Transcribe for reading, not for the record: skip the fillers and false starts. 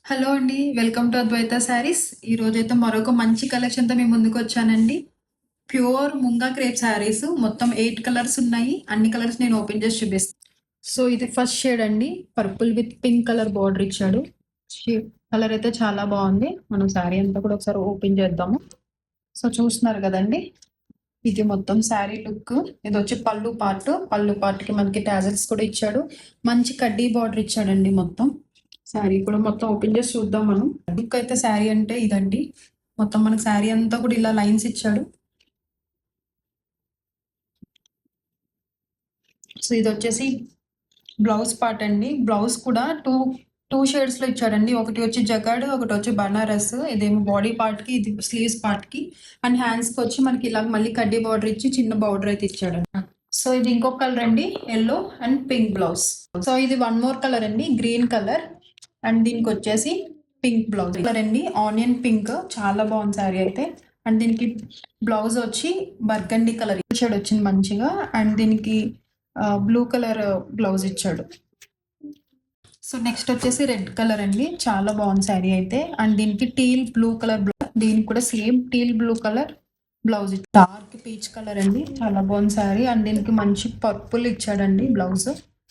Hello అండి. Welcome to Advaita saris. ఈరోజైతే మరొక మంచి కలెక్షన్‌తో మీ ముందుకొచ్చానండి. Pure munga crepe saris. మొత్తం 8 కలర్స్ ఉన్నాయి. అన్ని కలర్స్ నేను ఓపెన్ చేసి చూపిస్తా. సో, ఇది ఫస్ట్ షేడ్ అండి. Purple with pink colour border ఇచ్చాడు. కలర్ అయితే చాలా బాగుంది. మనం శారీ అంతా కూడా ఒకసారి ఓపెన్ చేద్దాము. సో, చూస్తున్నారు కదండి. ఇది మొత్తం శారీ లుక్. ఇది వచ్చి పళ్ళు పార్ట్. పళ్ళు పార్ట్‌కి మనకి టాజల్స్ కూడా ఇచ్చాడు. మంచి కడ్డీ బార్డర్ ఇచ్చాడండి మొత్తం. శారీ కూడా మొత్తం ఓపెన్ చేసి చూద్దాం మనం. లుక్ అయితే శారీ అంటే ఇదండి. మొత్తం మనకి శారీ అంతా కూడా ఇలా లైన్స్ ఇచ్చాడు. సో ఇది వచ్చేసి బ్లౌజ్ పార్ట్ అండి. బ్లౌజ్ కూడా టూ షేడ్స్ లో ఇచ్చాడండి. ఒకటి వచ్చి జగాడ్, ఒకటి వచ్చి బనారస్. ఇదేమో బాడీ పార్ట్ కి, ఇది స్లీవ్స్ పార్ట్ కి. అండ్ హ్యాండ్స్ కి వచ్చి మనకి ఇలా మళ్ళీ కడ్డీ బార్డర్ ఇచ్చి చిన్న బార్డర్ అయితే ఇచ్చాడు. సో ఇది ఇంకొక కలర్ అండి, yellow and pink blouse. So ఇది వన్ మోర్ కలర్ అండి, గ్రీన్ కలర్. అండ్ దీనికి వచ్చేసి పింక్ బ్లౌజ్ కలర్ అండి, ఆనియన్ పింక్. చాలా బాగుంది శారీ అయితే. అండ్ దీనికి బ్లౌజ్ వచ్చి బర్గండి కలర్ షేడ్ వచ్చింది మంచిగా. అండ్ దీనికి బ్లూ కలర్ బ్లౌజ్ ఇచ్చాడు. సో నెక్స్ట్ వచ్చేసి రెడ్ కలర్ అండి, చాలా బాగుంది శారీ అయితే. అండ్ దీనికి టీల్ బ్లూ కలర్ బ్లౌజ్, దీనికి కూడా same teal blue colour blouse. Dark peach colour అండి, చాలా బాగుంది శారీ. అండ్ దీనికి మంచి పర్పుల్ ఇచ్చాడండి బ్లౌజ్.